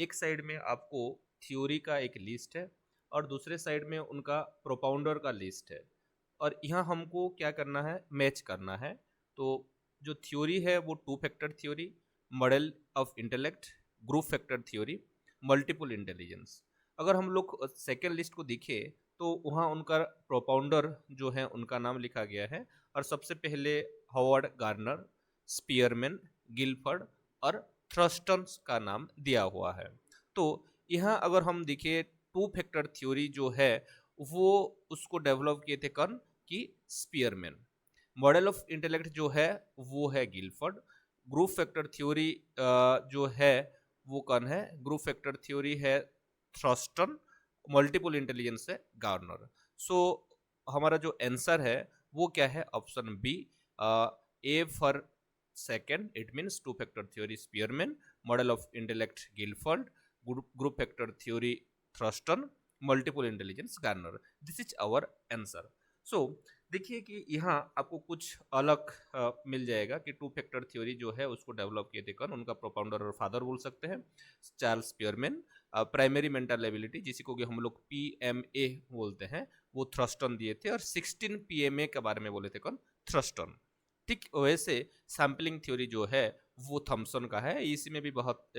एक साइड में आपको थ्योरी का एक लिस्ट है और दूसरे साइड में उनका प्रोपाउंडर का लिस्ट है, और यहाँ हमको क्या करना है, मैच करना है। तो जो थ्योरी है वो to factor theory, model of intellect, group factor theory, multiple intelligence. अगर हम लोग सेकेंड लिस्ट को देखें तो वहाँ उनका प्रोपाउंडर जो है उनका नाम लिखा गया है, और सबसे पहले हॉवर्ड गार्नर, स्पीयरमैन, गिलफर्ड और थ्रस्टन्स का नाम दिया हुआ है। तो यहाँ अगर हम देखें टू फैक्टर थ्योरी जो है वो उसको डेवलप किए थे कौन, कि स्पीयरमैन। मॉडल ऑफ इंटेलेक्ट जो है वो है गिलफर्ड। ग्रुप फैक्टर थ्योरी जो है वो कौन है, ग्रुप फैक्टर थ्योरी है थ्रस्टन। मल्टीपल इंटेलिजेंस है गार्नर। सो हमारा जो आंसर है वो क्या है, option B, A for second, it means two factor theory Spearman, model of intellect Guilford, group factor theory Thurstone, multiple intelligence Gardner. This is our answer. So देखिए कि यहाँ आपको कुछ अलग मिल जाएगा कि टू फैक्टर थ्योरी जो है उसको डेवलप किए थे कौन, उनका प्रोपाउंडर और फादर बोल सकते हैं Charles Spearman. Primary mental ability जिसको कि हम लोग PMA बोलते हैं वो थ्रस्टन दिए थे, और 16 PMA के बारे में बोले थे कौन, थ्रस्टन। ठीक वैसे सैम्पलिंग थ्योरी जो है वो थॉमसन का है, इसी में भी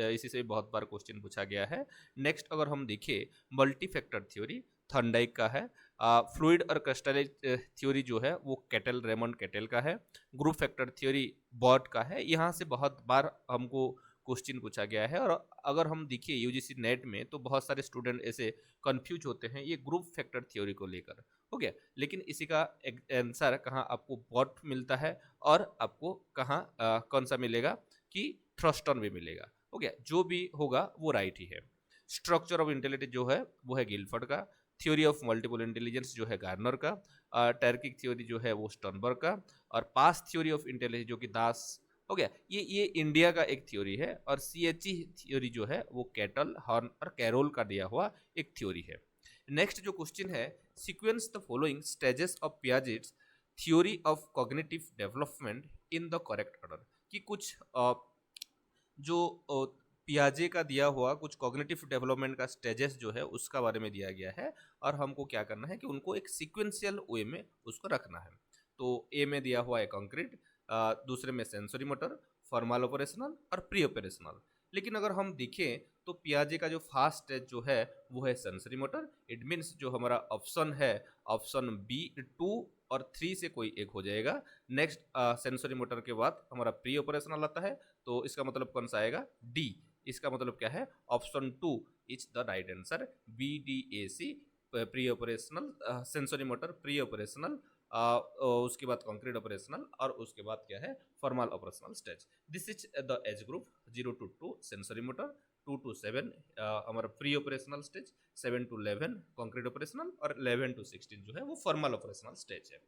इसी से भी बहुत बार क्वेश्चन पूछा गया है। नेक्स्ट अगर हम देखें मल्टी फैक्टर थ्योरी थॉर्नडाइक का है। फ्लूइड और क्रिस्टलाइज थ्योरी जो है वो कैटल, रेमंड कैटल का है। ग्रुप फैक्टर थ्योरी बॉट का है। यहाँ से बहुत बार हमको क्वेश्चन पूछा गया है, और अगर हम देखिए यूजीसी नेट में तो बहुत सारे स्टूडेंट ऐसे कंफ्यूज होते हैं ये ग्रुप फैक्टर थ्योरी को लेकर, हो गया। लेकिन इसी का आंसर कहाँ आपको बॉट मिलता है, और आपको कहाँ कौन सा मिलेगा कि थ्रस्टन भी मिलेगा, हो गया। जो भी होगा वो राइट ही है। स्ट्रक्चर ऑफ इंटेलिजेंस जो है वो है गिलफर्ड का। थ्योरी ऑफ मल्टीपल इंटेलिजेंस जो है गार्नर का। टर्किक थ्योरी जो है वो स्टर्नबर्ग का। और पास थ्योरी ऑफ इंटेलिजेंस जो कि दास, हो गया। ये इंडिया का एक थ्योरी है। और CHE थ्योरी जो है वो कैटल, हॉर्न और कैरोल का दिया हुआ एक थ्योरी है। नेक्स्ट जो क्वेश्चन है, sequence the following stages of Piaget's theory of cognitive development in the correct order. कि कुछ जो पियाजे का दिया हुआ कुछ कॉग्निटिव डेवलपमेंट का स्टेजेस जो है उसका बारे में दिया गया है, और हमको क्या करना है कि उनको एक सीक्वेंशियल वे में उसको रखना है। तो ए में दिया हुआ है कंक्रीट, दूसरे में सेंसरी मोटर, फॉर्मल ऑपरेशनल और प्री ऑपरेशनल। लेकिन अगर हम देखें तो पियाजे का जो फास्ट स्टेज जो है वो है सेंसरी मोटर। इट मीन्स जो हमारा ऑप्शन है, ऑप्शन B 2 और 3 से कोई एक हो जाएगा। नेक्स्ट सेंसरी मोटर के बाद हमारा प्री ऑपरेशनल आता है, तो इसका मतलब कौन सा आएगा, डी। इसका मतलब क्या है, option 2 is the right answer, BDAC, pre operational sensory motor, pre operational, उसके बाद कंक्रीट ऑपरेशनल, और उसके बाद क्या है, formal operational stage. This is the age group 0 to 2 sensory motor, 2 to 7 हमारा pre operational stage, 7 to 11 concrete operational, और 11 to 16 जो है वो फॉर्मल ऑपरेशनल स्टेज है।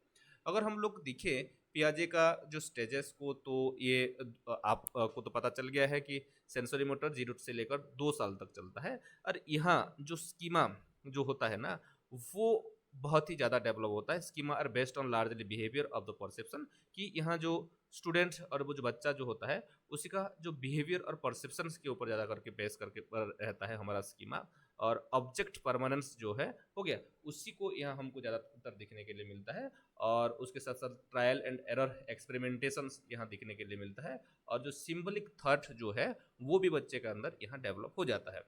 अगर हम लोग देखें पियाजे का जो स्टेजेस को, तो ये आपको तो पता चल गया है कि सेंसरी मोटर 0 से लेकर 2 साल तक चलता है। और यहाँ जो स्कीमा जो होता है ना वो बहुत ही ज़्यादा डेवलप होता है। Schema are based on largely behaviour of the perception, कि यहाँ जो स्टूडेंट और वो जो बच्चा जो होता है उसी का जो बिहेवियर और परसेप्शन के ऊपर ज़्यादा करके बेस करके पर रहता है हमारा स्कीमा। और ऑब्जेक्ट परमानेंस जो है, हो गया, उसी को यहाँ हमको ज़्यादातर देखने के लिए मिलता है। और उसके साथ साथ ट्रायल एंड एरर एक्सपेरिमेंटेशन यहाँ देखने के लिए मिलता है। और जो सिंबलिक थॉट जो है वो भी बच्चे के अंदर यहाँ डेवलप हो जाता है।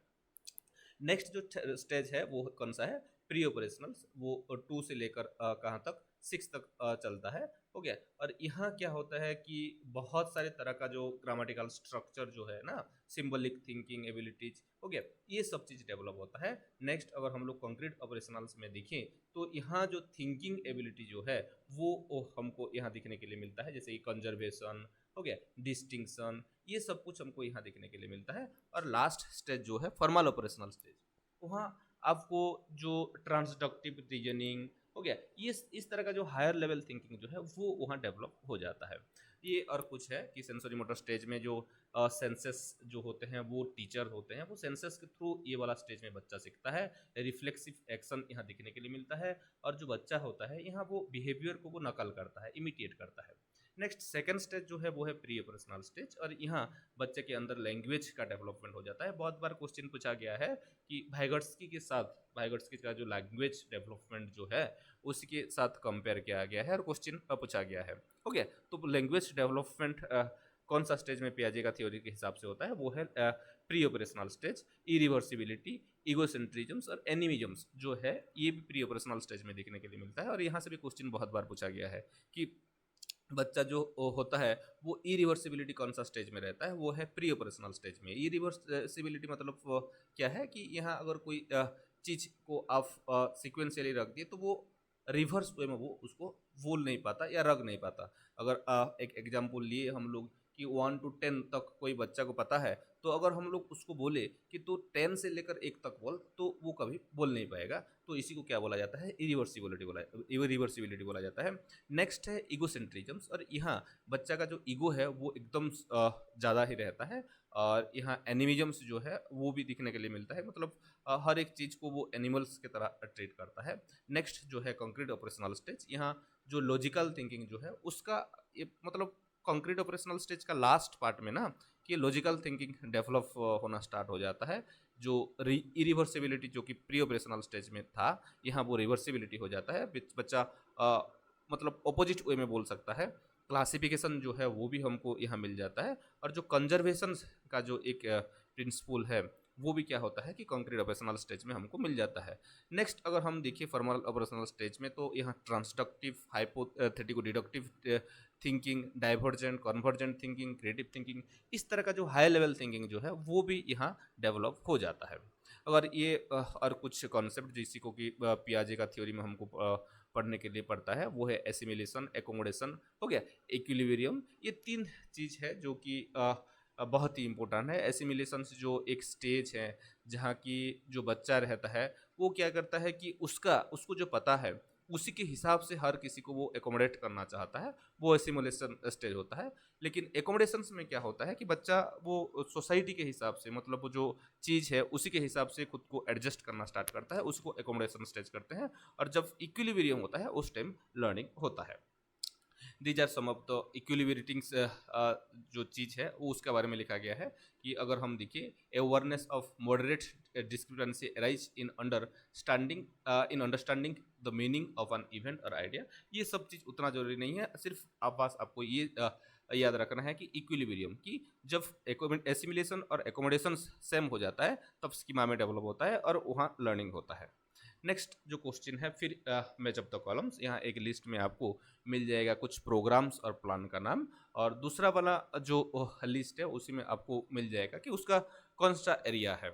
नेक्स्ट जो स्टेज है वो कौन सा है, प्री ऑपरेशनल। वो 2 से लेकर कहाँ तक, 6 तक चलता है, हो गया। और यहाँ क्या होता है कि बहुत सारे तरह का जो ग्रामेटिकल स्ट्रक्चर जो है ना, सिंबलिक थिंकिंग एबिलिटीज, हो गया, ये सब चीज़ डेवलप होता है। नेक्स्ट अगर हम लोग कंक्रीट ऑपरेशनल्स में देखें तो यहाँ जो थिंकिंग एबिलिटी जो है वो हमको यहाँ देखने के लिए मिलता है, जैसे कि कंजर्वेशन, हो गया, डिस्टिंक्शन, ये सब कुछ हमको यहाँ देखने के लिए मिलता है। और लास्ट स्टेज जो है फॉर्मल ऑपरेशनल स्टेज, वहाँ आपको जो ट्रांसडक्टिव रीजनिंग, हो गया, ये इस तरह का जो हायर लेवल थिंकिंग जो है वो वहाँ डेवलप हो जाता है। ये और कुछ है कि सेंसरी मोटर स्टेज में जो सेंसेस जो होते हैं वो टीचर होते हैं, वो सेंसेस के थ्रू ये वाला स्टेज में बच्चा सीखता है। रिफ्लेक्सिव एक्शन यहाँ देखने के लिए मिलता है। और जो बच्चा होता है यहाँ वो बिहेवियर को वो नकल करता है, इमिटेट करता है। नेक्स्ट सेकंड स्टेज जो है वो है प्री ऑपरेशनल स्टेज, और यहाँ बच्चे के अंदर लैंग्वेज का डेवलपमेंट हो जाता है। बहुत बार क्वेश्चन पूछा गया है कि वाइगोत्स्की के साथ, वाइगोत्स्की का जो लैंग्वेज डेवलपमेंट जो है उसके साथ कंपेयर किया गया है और क्वेश्चन पूछा गया है। ओके, तो लैंग्वेज डेवलपमेंट कौन सा स्टेज में पियाजे का थ्योरी के हिसाब से होता है, वो है प्री ऑपरेशनल स्टेज। इरिवर्सिबिलिटी, ईगोसेंट्रिज्म्स और एनिमिज्म्स जो है ये भी प्री ऑपरेशनल स्टेज में देखने के लिए मिलता है। और यहाँ से भी क्वेश्चन बहुत बार पूछा गया है कि बच्चा जो होता है वो इरिवर्सिबिलिटी कौन सा स्टेज में रहता है, वो है प्री ऑपरेशनल स्टेज में। इरिवर्सिबिलिटी मतलब क्या है कि यहाँ अगर कोई चीज़ को आप सिक्वेंशियली रख दिए तो वो रिवर्स वे में वो उसको बोल नहीं पाता या रख नहीं पाता। अगर एक एग्जांपल लिए हम लोग कि 1 to 10 तक कोई बच्चा को पता है, तो अगर हम लोग उसको बोले कि तू 10 से लेकर 1 तक बोल, तो वो कभी बोल नहीं पाएगा। तो इसी को क्या बोला जाता है, इरिवर्सिबिलिटी बोला जाता है। नेक्स्ट है ईगोसेंट्रिज्म्स, और यहाँ बच्चा का जो ईगो है वो एकदम ज़्यादा ही रहता है। और यहाँ एनिमिज्म्स जो है वो भी दिखने के लिए मिलता है, मतलब हर एक चीज़ को वो एनिमल्स की तरह ट्रीट करता है। नेक्स्ट जो है कंक्रीट ऑपरेशनल स्टेज, यहाँ जो लॉजिकल थिंकिंग जो है उसका ये मतलब कंक्रीट ऑपरेशनल स्टेज का लास्ट पार्ट में ना कि लॉजिकल थिंकिंग डेवलप होना स्टार्ट हो जाता है। जो इरिवर्सिबिलिटी जो कि प्री ऑपरेशनल स्टेज में था, यहाँ वो रिवर्सिबिलिटी हो जाता है। बच्चा मतलब ऑपोजिट वे में बोल सकता है। क्लासिफिकेशन जो है वो भी हमको यहाँ मिल जाता है। और जो कंजर्वेशन का जो एक प्रिंसिपल है वो भी क्या होता है कि कंक्रीट ऑपरेशनल स्टेज में हमको मिल जाता है। नेक्स्ट अगर हम देखिए फॉर्मल ऑपरेशनल स्टेज में, तो यहाँ transductive, hypothetico deductive thinking, divergent, convergent thinking, creative thinking, इस तरह का जो हाई लेवल थिंकिंग जो है वो भी यहाँ डेवलप हो जाता है। अगर ये और कुछ कॉन्सेप्ट जिसी को कि पियाजे का थ्योरी में हमको पढ़ने के लिए पड़ता है, वो है एसिमिलेशन, एकोमोडेशन, हो गया, इक्विलिब्रियम। ये 3 चीज़ है जो कि बहुत ही इंपॉर्टेंट है। एसिमिलेशन जो एक स्टेज है जहाँ की जो बच्चा रहता है वो क्या करता है कि उसको जो पता है उसी के हिसाब से हर किसी को वो एकोमोडेट करना चाहता है, वो एसिमुलेशन स्टेज होता है। लेकिन एकोमोडेशंस में क्या होता है कि बच्चा वो सोसाइटी के हिसाब से, मतलब वो जो चीज़ है उसी के हिसाब से खुद को एडजस्ट करना स्टार्ट करता है, उसको एकोमोडेशन स्टेज करते हैं। और जब इक्विलिब्रियम होता है उस टाइम लर्निंग होता है। These are some of the equilibratings, जो चीज़ है वो उसके बारे में लिखा गया है कि अगर हम देखिए awareness of moderate discrepancy arise in understanding the meaning of an event और आइडिया। ये सब चीज़ उतना जरूरी नहीं है, सिर्फ आपको ये याद रखना है कि इक्विलिब्रियम की जब एसिमिलेशन और एकोमोडेशन सेम हो जाता है तब स्कीमा में डेवलप होता है और वहाँ लर्निंग होता है। नेक्स्ट जो क्वेश्चन है फिर मैच ऑफ द कॉलम्स, यहाँ एक लिस्ट में आपको मिल जाएगा कुछ प्रोग्राम्स और प्लान का नाम, और दूसरा वाला जो लिस्ट है उसी में आपको मिल जाएगा कि उसका कौन सा एरिया है।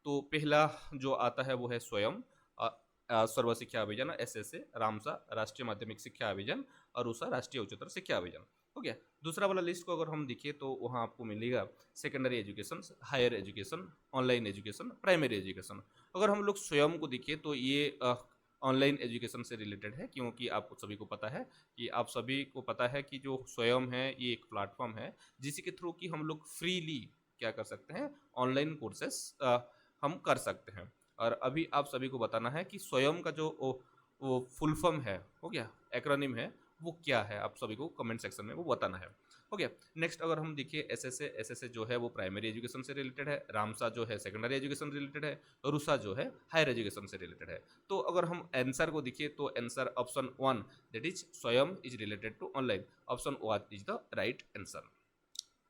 तो पहला जो आता है वो है स्वयं, सर्व शिक्षा अभियान, SSA, रामसा राष्ट्रीय माध्यमिक शिक्षा अभियान, और उषा राष्ट्रीय उच्चतर शिक्षा अभियान। हो गया। दूसरा वाला लिस्ट को अगर हम देखिए तो वहाँ आपको मिलेगा secondary education, higher education, online education, primary education. अगर हम लोग स्वयं को देखिए तो ये ऑनलाइन एजुकेशन से रिलेटेड है, क्योंकि आपको सभी को पता है कि आप सभी को पता है कि जो स्वयं है ये एक प्लेटफॉर्म है जिसके थ्रू कि हम लोग फ्रीली क्या कर सकते हैं, ऑनलाइन कोर्सेस हम कर सकते हैं। और अभी आप सभी को बताना है कि स्वयं का जो वो फुल फॉर्म है, हो गया, एक्रोनिम है, वो क्या है, आप सभी को कमेंट सेक्शन में वो बताना है। हो गया। नेक्स्ट अगर हम देखिए SSA जो है वो प्राइमरी एजुकेशन से रिलेटेड है, रामसा जो है सेकेंडरी एजुकेशन से रिलेटेड है, और उषा जो है हायर एजुकेशन से रिलेटेड है। तो अगर हम आंसर को देखिए तो answer option 1 that is Swayam is related to online, option 1 is the right answer.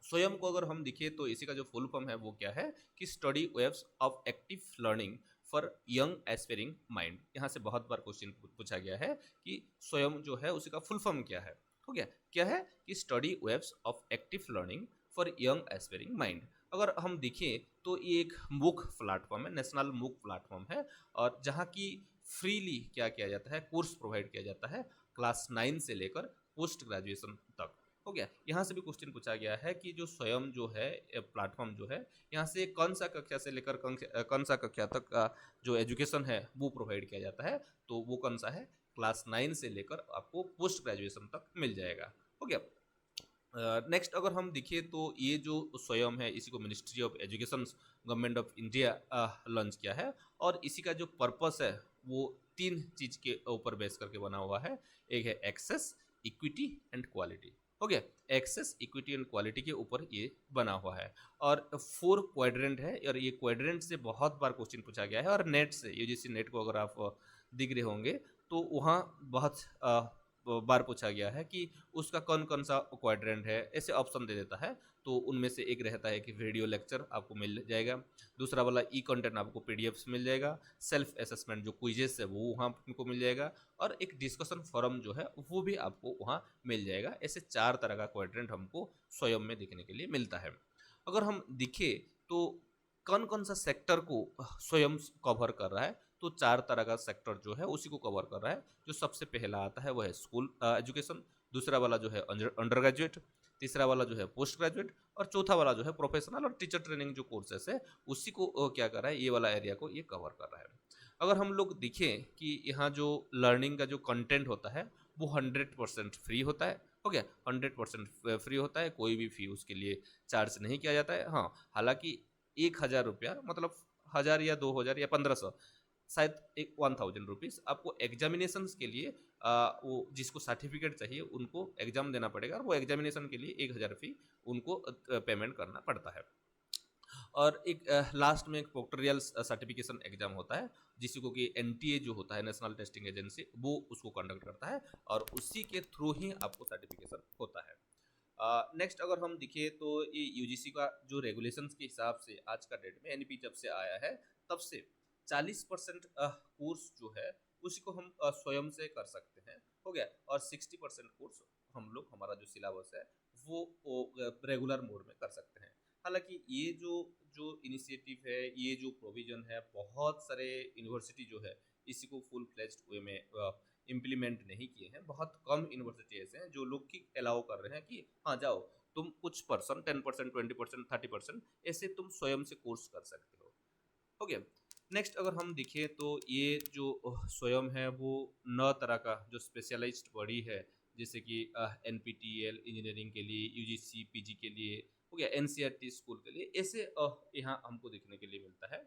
Swayam को अगर हम देखिए तो इसी का जो फुल फॉर्म है वो क्या है कि study waves of active learning for young aspiring mind. यहाँ से बहुत बार क्वेश्चन पूछा गया है कि स्वयं जो है उसी का फुल फॉर्म क्या है। हो गया, क्या है कि study waves of active learning for young aspiring mind. अगर हम देखें तो ये एक मूक प्लेटफॉर्म है, नेशनल मूक प्लेटफॉर्म है, और जहाँ की फ्रीली क्या किया जाता है, कोर्स प्रोवाइड किया जाता है क्लास 9 से लेकर पोस्ट ग्रेजुएशन तक। हो गया। यहाँ से भी क्वेश्चन पूछा गया है कि जो स्वयं जो है प्लेटफॉर्म जो है, यहाँ से कौन सा कक्षा से लेकर कौन सा कक्षा तक का जो एजुकेशन है वो प्रोवाइड किया जाता है, तो वो कौन सा है, क्लास 9 से लेकर आपको पोस्ट ग्रेजुएशन तक मिल जाएगा। हो गया। नेक्स्ट अगर हम देखिए तो ये जो स्वयं है इसी को ministry of education government of India launch किया है, और इसी का जो पर्पस है वो 3 चीज़ के ऊपर बेस करके बना हुआ है। एक है एक्सेस, इक्विटी एंड क्वालिटी। हो गया। एक्सेस, इक्विटी एंड क्वालिटी के ऊपर ये बना हुआ है और 4 क्वाड्रेंट है और ये क्वाड्रेंट से बहुत बार क्वेश्चन पूछा गया है और नेट से, यूजीसी नेट को अगर आप दिख रहे होंगे तो वहाँ बहुत बार पूछा गया है कि उसका कौन कौन सा क्वाड्रेंट है, ऐसे ऑप्शन दे देता है। तो उनमें से एक रहता है कि वीडियो लेक्चर आपको मिल जाएगा, दूसरा वाला ई कंटेंट आपको पीडीएफ मिल जाएगा, सेल्फ असेसमेंट जो क्विजेस है वो वहाँ आपको मिल जाएगा और एक डिस्कशन फोरम जो है वो भी आपको वहाँ मिल जाएगा। ऐसे 4 तरह का क्वाड्रेंट हमको स्वयं में देखने के लिए मिलता है। अगर हम दिखे तो कौन कौन सा सेक्टर को स्वयं कवर कर रहा है, तो 4 तरह का सेक्टर जो है उसी को कवर कर रहा है। जो सबसे पहला आता है वो है स्कूल एजुकेशन, दूसरा वाला जो है अंडर ग्रेजुएट, तीसरा वाला जो है पोस्ट ग्रेजुएट और चौथा वाला जो है प्रोफेशनल और टीचर ट्रेनिंग जो कोर्सेस है उसी को क्या कर रहा है, ये वाला एरिया को ये कवर कर रहा है। अगर हम लोग देखें कि यहाँ जो लर्निंग का जो कंटेंट होता है वो 100% फ्री होता है, हो गया, 100% फ्री होता है, कोई भी फी उसके लिए चार्ज नहीं किया जाता है। हाँ, हालांकि 1,000 रुपया मतलब 1,000 या 2,000 या 1,500, शायद एक 1,000 रुपीज़ आपको एग्जामिनेशंस के लिए वो जिसको सर्टिफिकेट चाहिए उनको एग्जाम देना पड़ेगा और वो एग्जामिनेशन के लिए 1,000 फी उनको पेमेंट करना पड़ता है। और एक लास्ट में एक प्रोक्टोरियल सर्टिफिकेशन एग्जाम होता है जिसको कि एनटीए जो होता है, नेशनल टेस्टिंग एजेंसी, वो उसको कंडक्ट करता है और उसी के थ्रू ही आपको सर्टिफिकेशन होता है। नेक्स्ट अगर हम दिखे तो ये यूजीसी का जो रेगुलेशंस के हिसाब से आज का डेट में एनईपी जब से आया है तब से 40% कोर्स जो है उसी को हम स्वयं से कर सकते हैं, हो गया, और 60% कोर्स हम लोग, हमारा जो सिलेबस है वो रेगुलर मोड में कर सकते हैं। हालांकि ये जो जो इनिशिएटिव है, ये जो प्रोविजन है, बहुत सारे यूनिवर्सिटी जो है इसी को फुल फ्लेज्ड वे में इम्प्लीमेंट नहीं किए हैं। बहुत कम यूनिवर्सिटी ऐसे हैं जो लोग की अलाउ कर रहे हैं कि हाँ जाओ तुम कुछ परसेंट 10%, 20%, 30% ऐसे तुम स्वयं से कोर्स कर सकते हो, हो गया। नेक्स्ट अगर हम देखें तो ये जो स्वयं है वो 9 तरह का जो स्पेशलाइज्ड बॉडी है, जैसे कि एनपीटीईएल इंजीनियरिंग के लिए, यूजीसी पीजी के लिए, हो गया, एनसीईआरटी स्कूल के लिए, ऐसे यहाँ हमको देखने के लिए मिलता है।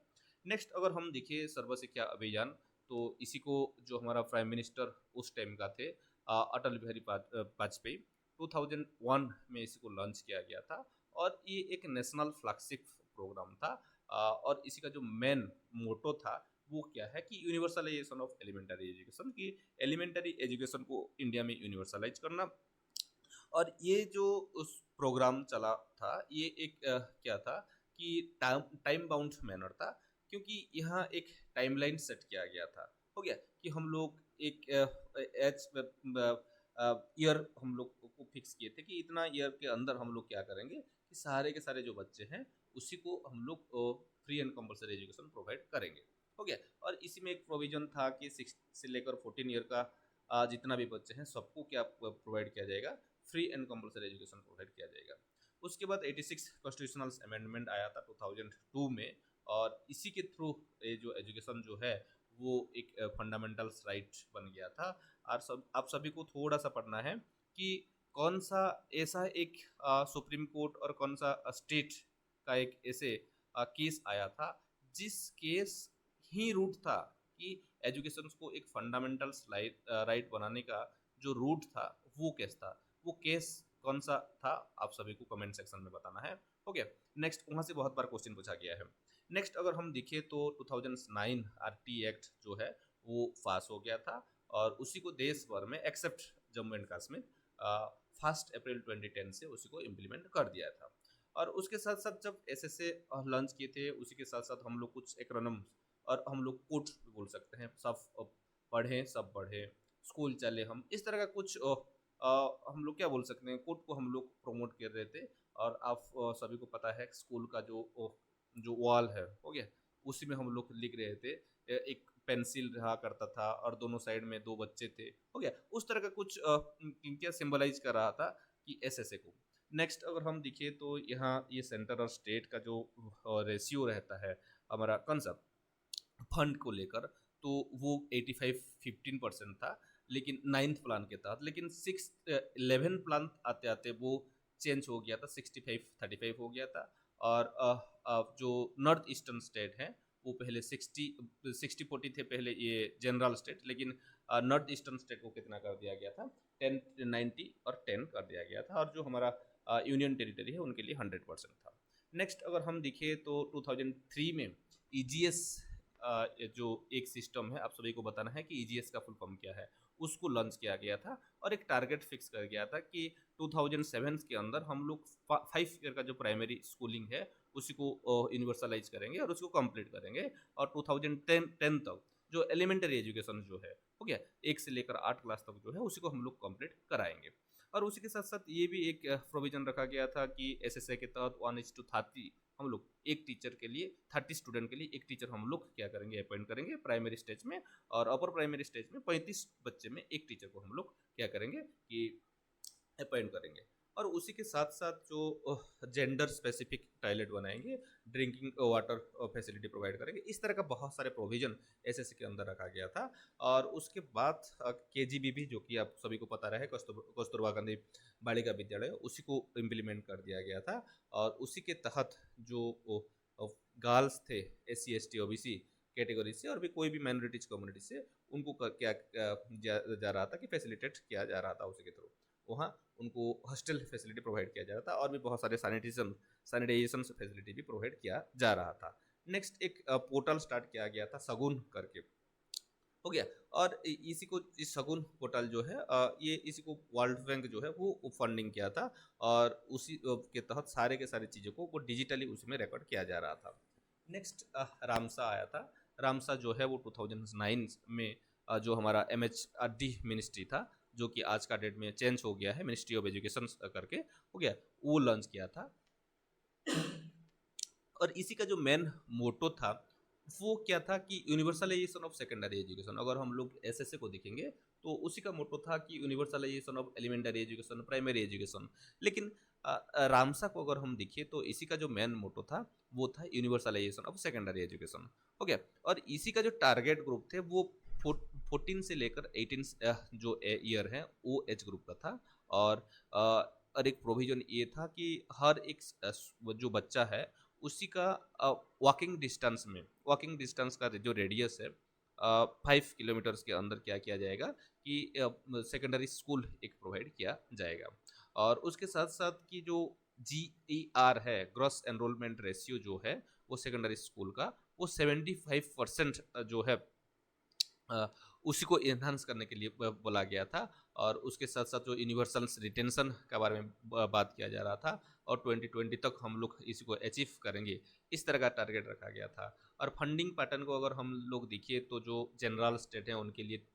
नेक्स्ट अगर हम देखें सर्व शिक्षा अभियान, तो इसी को जो हमारा प्राइम मिनिस्टर उस टाइम का थे अटल बिहारी वाजपेयी, 2001 में इसी को लॉन्च किया गया था और ये एक नेशनल फ्लैगशिप प्रोग्राम था। और इसी का जो मेन मोटो था वो क्या है कि यूनिवर्सलाइजेशन ऑफ एलिमेंटरी एजुकेशन, की एलिमेंटरी एजुकेशन को इंडिया में यूनिवर्सलाइज करना। और ये जो उस प्रोग्राम चला था ये एक क्या था कि टाइम बाउंड मैनर था, क्योंकि यहाँ एक टाइमलाइन सेट किया गया था, हो गया, कि हम लोग एक एज ईयर हम लोग को फिक्स किए थे कि इतना ईयर के अंदर हम लोग क्या करेंगे कि सारे के सारे जो बच्चे हैं उसी को हम लोग free and compulsory education provide करेंगे, हो गया। और इसी में एक प्रोविजन था कि 6 से लेकर 14 ईयर का जितना भी बच्चे हैं सबको क्या प्रोवाइड किया जाएगा, free and compulsory education provide किया जाएगा। उसके बाद 86 कॉन्स्टिट्यूशनल अमेंडमेंट आया था 2002 में और इसी के थ्रू ये जो एजुकेशन जो है वो एक फंडामेंटल्स राइट बन गया था। और सब आप सभी को थोड़ा सा पढ़ना है कि कौन सा ऐसा एक सुप्रीम कोर्ट और कौन सा स्टेट का एक ऐसे केस आया था जिस केस ही रूट था कि एजुकेशन को एक फंडामेंटल राइट बनाने का जो रूट था वो केस था, वो केस कौन सा था आप सभी को कमेंट सेक्शन में बताना है, हो गया। नेक्स्ट वहाँ से बहुत बार क्वेश्चन पूछा गया है। नेक्स्ट अगर हम देखें तो 2009 आरटी एक्ट जो है वो पास हो गया था और उसी को देश भर में एक्सेप्ट जम्मू एंड कश्मीर 1 अप्रैल 2010 से उसी को इम्प्लीमेंट कर दिया था। और उसके साथ साथ जब ऐसे लॉन्च किए थे उसी के साथ साथ हम लोग कुछ एक्रोनिम्स और हम लोग कोट बोल सकते हैं, सब पढ़ें सब बढ़े, स्कूल चले हम, इस तरह का कुछ हम लोग क्या बोल सकते हैं, कोट को हम लोग प्रमोट कर रहे थे। और आप सभी को पता है स्कूल का जो वॉल है, हो गया, उसी में हम लोग लिख रहे थे, एक पेंसिल रहा करता था और दोनों साइड में 2 बच्चे थे, हो गया, उस तरह का कुछ क्या सिंबलाइज कर रहा था कि एसएसए को। नेक्स्ट अगर हम देखें तो यहाँ ये सेंटर और स्टेट का जो रेशियो रहता है हमारा कंसेप्ट फंड को लेकर, तो वो 85-15% था, लेकिन 9th प्लान के तहत, लेकिन 11th प्लान आते आते वो चेंज हो गया था, 65-35 हो गया था। और जो नॉर्थ ईस्टर्न स्टेट हैं वो पहले 60-40 थे पहले ये जनरल स्टेट, लेकिन नॉर्थ ईस्टर्न स्टेट को कितना कर दिया गया था, 10-90 और 10 कर दिया गया था, और जो हमारा यूनियन टेरिटरी है उनके लिए 100% था। नेक्स्ट अगर हम देखें तो 2003 में ईजीएस जो एक सिस्टम है, आप सभी को बताना है कि ईजीएस का फुल फॉर्म क्या है, उसको लॉन्च किया गया था और एक टारगेट फिक्स कर गया था कि 2007 के अंदर हम लोग 5 ईयर का जो प्राइमरी स्कूलिंग है उसी को यूनिवर्सलाइज करेंगे और उसको कंप्लीट करेंगे, और 2010 तक जो एलिमेंट्री एजुकेशन जो है, हो गया 1 से लेकर 8 क्लास तक जो है उसी को हम लोग कंप्लीट कराएंगे। और उसी के साथ साथ ये भी एक प्रोविजन रखा गया था कि एसएसए के तहत 1:30 हम लोग एक टीचर के लिए 30 स्टूडेंट के लिए एक टीचर हम लोग क्या करेंगे, अपॉइंट करेंगे प्राइमरी स्टेज में, और अपर प्राइमरी स्टेज में 35 बच्चे में एक टीचर को हम लोग क्या करेंगे कि अपॉइंट करेंगे। और उसी के साथ साथ जो जेंडर स्पेसिफिक टॉयलेट बनाएंगे, ड्रिंकिंग वाटर फैसिलिटी प्रोवाइड करेंगे, इस तरह का बहुत सारे प्रोविजन एसएससी के अंदर रखा गया था। और उसके बाद केजीबीबी जो कि आप सभी को पता रहे, कस्तूरबा गांधी बालिका विद्यालय, उसी को इम्प्लीमेंट कर दिया गया था। और उसी के तहत जो गर्ल्स थे SC ST OBC कैटेगरी से और भी कोई भी माइनॉरिटीज कम्युनिटी से, उनको क्या जा रहा था कि फैसिलिटेट किया जा रहा था उसी के थ्रू, वहाँ उनको हॉस्टल फैसिलिटी प्रोवाइड किया जा रहा था, और भी बहुत सारे सैनिटाइजेशन फैसिलिटी भी प्रोवाइड किया जा रहा था। नेक्स्ट एक पोर्टल स्टार्ट किया गया था सगुन करके, हो गया। और इसी को, इस शगुन पोर्टल जो है ये इसी को वर्ल्ड बैंक जो है वो फंडिंग किया था, और उसी के तहत सारे के सारी चीज़ों को वो डिजिटली उसमें रिकॉर्ड किया जा रहा था। नेक्स्ट रामसा आया था। रामसा जो है वो 2009 में जो हमारा MHRD मिनिस्ट्री था, जो कि आज का डेट में चेंज हो गया है, मिनिस्ट्री ऑफ एजुकेशन करके हो गया, वो लॉन्च किया था। और इसी का जो मेन मोटो था वो क्या था कि यूनिवर्सलाइजेशन ऑफ सेकेंडरी एजुकेशन। अगर हम लोग एसएसए को देखेंगे तो उसी का मोटो था कि universalization of elementary education, primary education. लेकिन रामसा को अगर हम देखिए तो इसी का जो मेन मोटो था वो था यूनिवर्सलाइजेशन ऑफ सेकेंडरी एजुकेशन, हो गया। और इसी का जो टारगेट ग्रुप थे वो 14 से लेकर 18 जो ईयर है वो एज ग्रुप का था। और एक प्रोविजन ये था कि हर एक जो बच्चा है उसी का वॉकिंग डिस्टेंस का जो रेडियस है 5 किलोमीटर्स के अंदर क्या किया जाएगा कि सेकेंडरी स्कूल एक प्रोवाइड किया जाएगा। और उसके साथ साथ कि जो GER है, ग्रॉस एनरोलमेंट रेशियो जो है वो सेकेंडरी स्कूल का वो 75% जो है उसी को इन्हांस करने के लिए बोला गया था। और उसके साथ साथ जो यूनिवर्सल रिटेंशन के बारे में बात किया जा रहा था, और 2020 तक हम लोग इसी को अचीव करेंगे, इस तरह का टारगेट रखा गया था। और फंडिंग पैटर्न को अगर हम लोग देखिए तो जो जनरल स्टेट हैं उनके लिए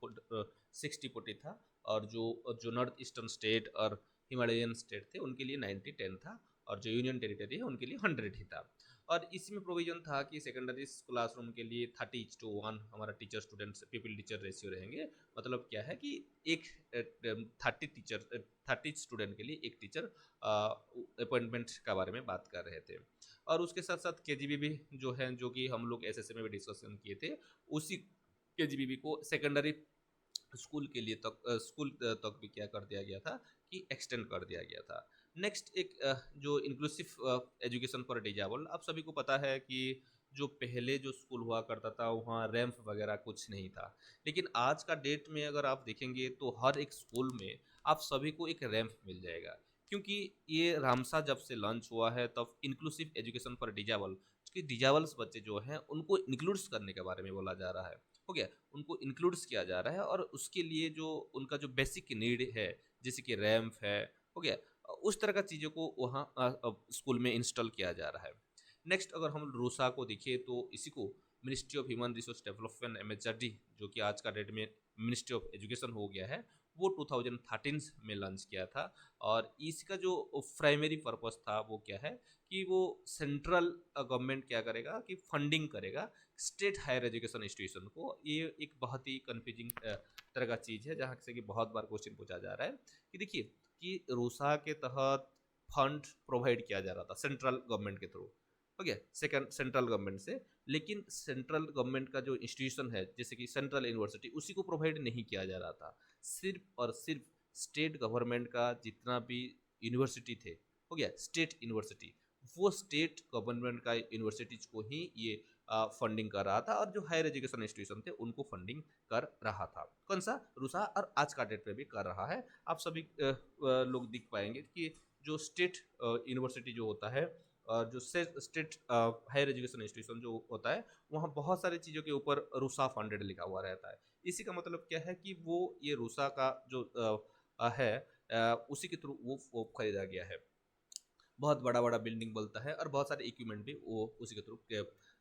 60-40 था, और जो नॉर्थ ईस्टर्न स्टेट और हिमालयन स्टेट थे उनके लिए 90-10 था, और जो यूनियन टेरिटरी है उनके लिए 100 ही था। और इसमें प्रोविजन था कि सेकेंडरी क्लासरूम के लिए 30:1 हमारा teacher student people teacher ratio रहेंगे। मतलब क्या है कि एक 30 स्टूडेंट के लिए एक टीचर अपॉइंटमेंट के बारे में बात कर रहे थे। और उसके साथ साथ केजीबीबी जो है, जो कि हम लोग एसएसए में भी डिस्कशन किए थे, उसी केजीबीबी को सेकेंडरी स्कूल तक भी क्या कर दिया गया था कि एक्सटेंड कर दिया गया था। नेक्स्ट एक जो इंक्लूसिव एजुकेशन फॉर डिजेबल, आप सभी को पता है कि जो पहले जो स्कूल हुआ करता था वहाँ रैंप वगैरह कुछ नहीं था, लेकिन आज का डेट में अगर आप देखेंगे तो हर एक स्कूल में आप सभी को एक रैंप मिल जाएगा, क्योंकि ये रामसा जब से लॉन्च हुआ है तब इंक्लूसिव एजुकेशन फॉर डिजेबल कि डिजेबल्स बच्चे जो हैं उनको इंक्लूड्स करने के बारे में बोला जा रहा है, हो गया, उनको इंक्लूड्स किया जा रहा है। और उसके लिए जो उनका जो बेसिक नीड है जैसे कि रैंप है, हो गया, उस तरह का चीज़ों को वहाँ स्कूल में इंस्टॉल किया जा रहा है। नेक्स्ट अगर हम रूसा को देखिए तो इसी को ministry of human resource development MHRD, जो कि आज का डेट में मिनिस्ट्री ऑफ एजुकेशन हो गया है, वो 2013 में लॉन्च किया था। और इसका जो प्राइमरी पर्पस था वो क्या है कि वो सेंट्रल गवर्नमेंट क्या करेगा कि फंडिंग करेगा स्टेट हायर एजुकेशन इंस्टीट्यूशन को। ये एक बहुत ही कन्फ्यूजिंग तरह का चीज़ है जहाँ से कि बहुत बार क्वेश्चन पूछा जा रहा है कि देखिए कि रूसा के तहत फंड प्रोवाइड किया जा रहा था सेंट्रल गवर्नमेंट के थ्रू, हो गया, सेंट्रल गवर्नमेंट से, लेकिन सेंट्रल गवर्नमेंट का जो इंस्टीट्यूशन है जैसे कि सेंट्रल यूनिवर्सिटी उसी को प्रोवाइड नहीं किया जा रहा था। सिर्फ और सिर्फ स्टेट गवर्नमेंट का जितना भी यूनिवर्सिटी थे, हो गया स्टेट यूनिवर्सिटी, वो स्टेट गवर्नमेंट का यूनिवर्सिटीज को ही ये फंडिंग कर रहा था और जो हायर एजुकेशन इंस्टीट्यूशन थे उनको फंडिंग कर रहा था। कौन सा? रूसा, और आज का डेट पे भी कर रहा है। आप सभी लोग देख पाएंगे कि जो स्टेट यूनिवर्सिटी जो होता है और जो स्टेट हायर एजुकेशन इंस्टीट्यूशन जो होता है, वहाँ बहुत सारी चीज़ों के ऊपर रूसा फंडेड लिखा हुआ रहता है। इसी का मतलब क्या है कि वो ये रूसा का जो है उसी के थ्रू वो खरीदा गया है। बहुत बड़ा बड़ा बिल्डिंग बनता है और बहुत सारे इक्विपमेंट भी वो उसी के थ्रू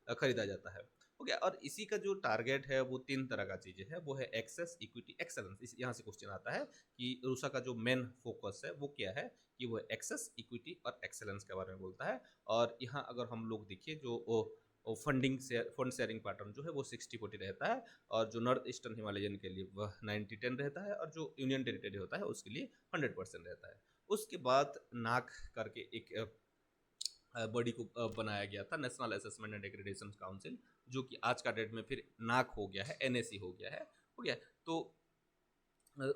खरीदा जाता है। हो गया। और इसी का जो टारगेट है वो तीन तरह का चीज़ें है, वो है एक्सेस, इक्विटी, एक्सेलेंस। यहाँ से क्वेश्चन आता है कि रूसा का जो मेन फोकस है वो क्या है, कि वो एक्सेस, इक्विटी और एक्सेलेंस के बारे में बोलता है। और यहाँ अगर हम लोग देखिए जो फंडिंग से फंड शेयरिंग पैटर्न जो है वो 60-40 रहता है, और जो नॉर्थ ईस्टर्न हिमालयन के लिए वह 90-10 रहता है, और जो यूनियन टेरिटरी होता है उसके लिए 100% रहता है। उसके बाद नाक करके एक बॉडी को बनाया गया था, national assessment and accreditation council, जो कि आज का डेट में फिर नाक हो गया है, एनएसी हो गया है। हो गया। तो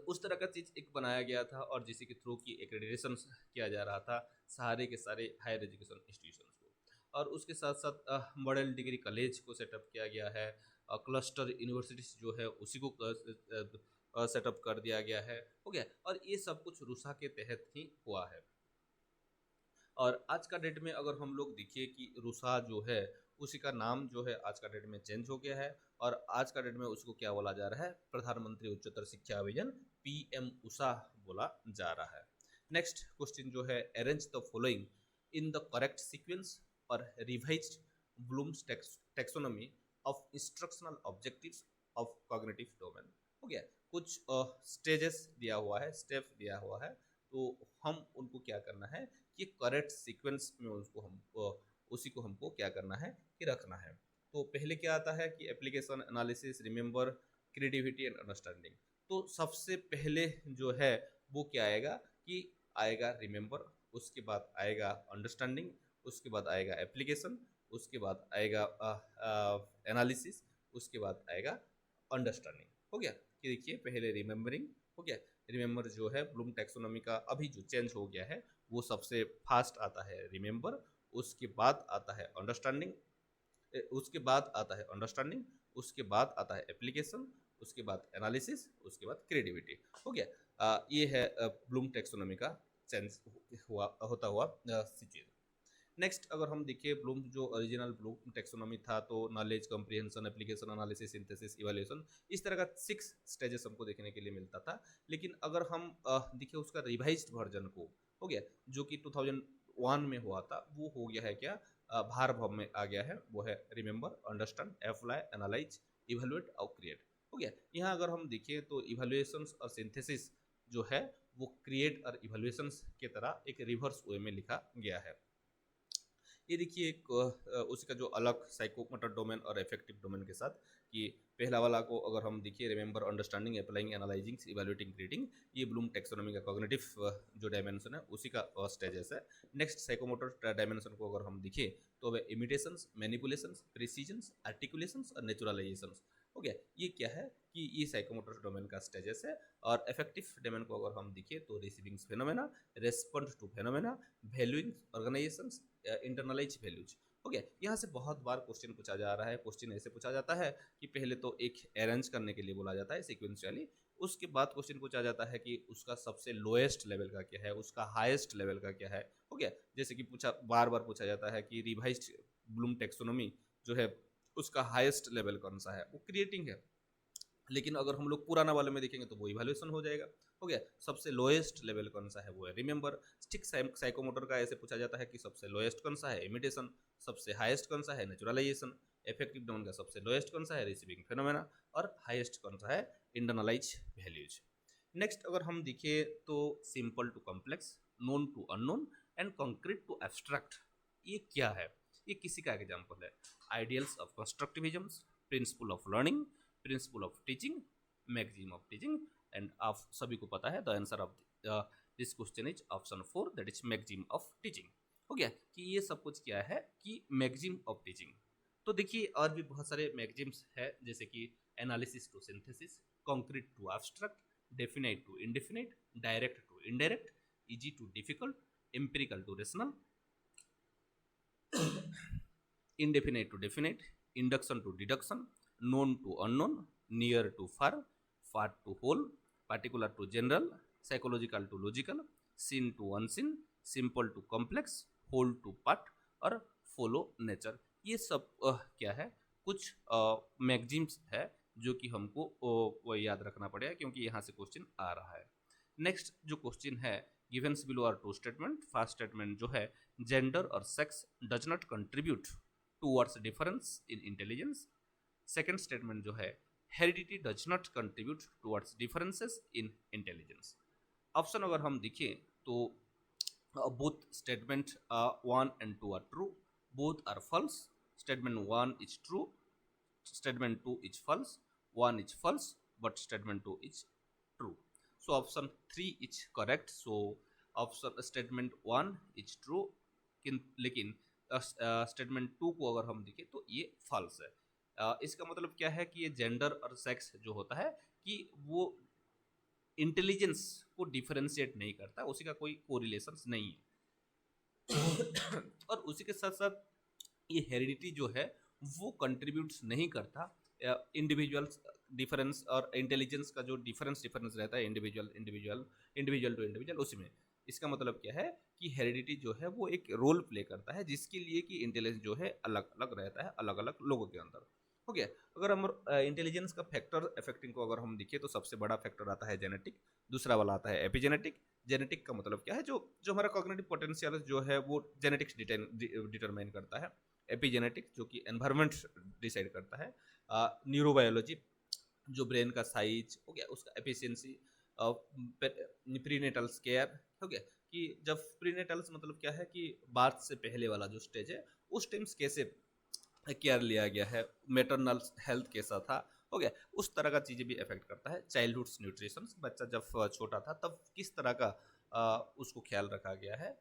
उस तरह का चीज़ एक बनाया गया था, और जिसके के थ्रू की एक्रेडिटेशन किया जा रहा था सारे के सारे हायर एजुकेशन इंस्टीट्यूशंस को। और उसके साथ साथ मॉडल डिग्री कॉलेज को सेटअप किया गया है, क्लस्टर यूनिवर्सिटीज जो है उसी को सेटअप कर दिया गया है। हो गया। और ये सब कुछ रूसा के तहत ही हुआ है। और आज का डेट में अगर हम लोग देखिए कि रूसा जो है उसी का नाम जो है आज का डेट में चेंज हो गया है, और आज का डेट में उसको क्या बोला जा रहा है, प्रधानमंत्री उच्चतर शिक्षा अभियान, पीएम उषा बोला जा रहा है। नेक्स्ट क्वेश्चन जो है, arrange the following in the correct sequence और revised Bloom's taxonomy of instructional objectives of cognitive domain. हो गया। कुछ स्टेजेस दिया हुआ है, स्टेप दिया हुआ है, तो हम उनको क्या करना है कि करेक्ट सीक्वेंस में उसको हम उसी को हमको क्या करना है कि रखना है। तो पहले क्या आता है कि application, analysis, remember, creativity and understanding. तो सबसे पहले जो है वो क्या आएगा कि आएगा रिमेंबर, उसके बाद आएगा अंडरस्टैंडिंग, उसके बाद आएगा एप्लीकेशन, उसके बाद आएगा एनालिसिस, उसके बाद आएगा अंडरस्टैंडिंग। हो गया। कि देखिए पहले रिमेंबरिंग हो गया। रिमेंबर जो है ब्लूम टैक्सोनॉमी का अभी जो चेंज हो गया है वो सबसे फास्ट आता है रिमेंबर, उसके बाद आता है अंडरस्टैंडिंग, उसके बाद आता है अंडरस्टैंडिंग, उसके बाद आता है एप्लीकेशन, उसके बाद एनालिसिस, उसके बाद क्रिएटिविटी। हो गया। ये है ब्लूम टैक्सोनॉमी का चेंज हुआ होता हुआ सिचुएशन। नेक्स्ट अगर हम देखिए ब्लूम जो ओरिजिनल ब्लूम टेक्सोनॉमी था, तो knowledge, comprehension, application, analysis, synthesis, evaluation, इस तरह का 6 स्टेजेस हमको देखने के लिए मिलता था। लेकिन अगर हम देखिए उसका रिवाइज्ड वर्जन को, हो गया, जो कि 2001 में हुआ था, वो हो गया है क्या, भार्व में आ गया है, वो है remember, understand, apply, analyse, evaluate और क्रिएट। हो गया। यहाँ अगर हम देखिए तो इवेल्युएशंस और सिंथेसिस जो है वो क्रिएट और इवेल्युएशंस के तरह एक रिवर्स वे में लिखा गया है। ये देखिए एक उसका जो अलग साइकोमोटर डोमेन और इफेक्टिव डोमेन के साथ, कि पहला वाला को अगर हम देखिए remember, understanding, applying, analysing, evaluating, creating, ये ब्लूम टैक्सोनॉमी का कॉग्निटिव जो डायमेंशन है उसी का स्टेजेस है। नेक्स्ट साइकोमोटर डायमेंशन को अगर हम देखिए तो वह इमिटेशंस, मैनिपुलेशंस, प्रिसीजंस, आर्टिकुलेशंस और नेचुरलाइजेशंस। हो गया। ये क्या है कि ये साइकोमोटर डोमेन का स्टेजेस है। और इफेक्टिव डोमेन को अगर हम देखिए तो receiving phenomena, respond to phenomena, valuing organisations, internalise values. हो गया। यहाँ से बहुत बार क्वेश्चन पूछा जा रहा है। क्वेश्चन ऐसे पूछा जाता है कि पहले तो एक अरेंज करने के लिए बोला जाता है सिक्वेंशियली, उसके बाद क्वेश्चन पूछा जाता है कि उसका सबसे लोएस्ट लेवल का क्या है, उसका हाईएस्ट लेवल का क्या है। हो गया। जैसे कि बार बार पूछा जाता है कि रिवाइज्ड ब्लूम टेक्सोनॉमी जो है उसका हाईएस्ट लेवल कौन सा है, वो क्रिएटिंग है। लेकिन अगर हम लोग पुराना वाले में देखेंगे तो वो इवैल्यूएशन हो जाएगा। हो गया। सबसे लोएस्ट लेवल कौन सा है, वो है रिमेंबर। स्टिक साइकोमोटर का ऐसे पूछा जाता है कि सबसे लोएस्ट कौन सा है, इमिटेशन। सबसे हाईएस्ट कौन सा है, नेचुरलाइजेशन। इफेक्टिव डोमेन का सबसे लोएस्ट कौन सा है, रिसीविंग फेनोमेना। और हाईएस्ट कौन सा है, इंटरनलाइज वैल्यूज। नेक्स्ट अगर हम देखिए तो simple to complex, known to unknown and concrete to abstract, ये क्या है, ये किसी का एग्जाम्पल है। Ideals of constructivism, principle of learning, principle of teaching, maxim of teaching. And आप सभी को पता है the answer of this question is option 4, that is maxim of teaching. हो गया कि ये सब कुछ क्या है कि मैक्सिम ऑफ टीचिंग। तो देखिए और भी बहुत सारे मैक्सिम्स है, जैसे कि analysis to synthesis, concrete to abstract, definite to indefinite, direct to indirect, easy to difficult, empirical to rational, indefinite to definite, induction to deduction, known to unknown, near to far, far to whole, particular to general, psychological to logical, seen to unseen, simple to complex, whole to part और follow nature। ये सब क्या है, कुछ maxims है जो कि हमको वो याद रखना पड़ेगा क्योंकि यहाँ से क्वेश्चन आ रहा है। नेक्स्ट जो क्वेश्चन है, givens below are two statement. First statement जो है, जेंडर और sex does not contribute towards difference in intelligence. Second statement जो है, heredity does not contribute towards differences in intelligence. Option अगर हम देखें तो both statement 1 and 2 are true, both are false, statement 1 is true, statement 2 is false, 1 is false but statement 2 is true, so option 3 is correct। so option statement 1 is true, लेकिन statement 2 को अगर हम देखें तो ये फॉल्स है। इसका मतलब क्या है कि ये जेंडर और सेक्स जो होता है कि वो इंटेलिजेंस को डिफरेंशिएट नहीं करता, उसी का कोई कोरिलेशन नहीं है। और उसी के साथ साथ ये हेरिडिटी जो है वो कंट्रीब्यूट्स नहीं करता इंडिविजुअल्स डिफरेंस और इंटेलिजेंस का जो डिफरेंस रहता है इंडिविजुअल टू इंडिविजुअल, उसमें इसका मतलब क्या है कि हेरिडिटी जो है वो एक रोल प्ले करता है जिसके लिए कि इंटेलिजेंस जो है अलग अलग रहता है अलग अलग लोगों के अंदर। हो गया। अगर हम इंटेलिजेंस का फैक्टर अफेक्टिंग को अगर हम देखें तो सबसे बड़ा फैक्टर आता है जेनेटिक, दूसरा वाला आता है एपिजेनेटिक। जेनेटिक का मतलब क्या है, जो हमारा कॉग्निटिव पोटेंशियल जो है वो जेनेटिक्स डिटरमाइन करता है। एपिजेनेटिक जो कि एनवायरनमेंट डिसाइड करता है। न्यूरोबायोलॉजी जो ब्रेन का साइज हो गया, उसका एफिशिएंसी। प्रीनेटल केयर हो गया कि जब प्रीनेटल्स मतलब क्या है कि बार्थ से पहले वाला जो स्टेज है उस टाइम्स कैसे केयर लिया गया है, मेटरनल हेल्थ कैसा था, हो गया उस तरह का चीज़ें भी अफेक्ट करता है। चाइल्डहुड न्यूट्रिशन, बच्चा जब छोटा था तब किस तरह का उसको ख्याल रखा गया है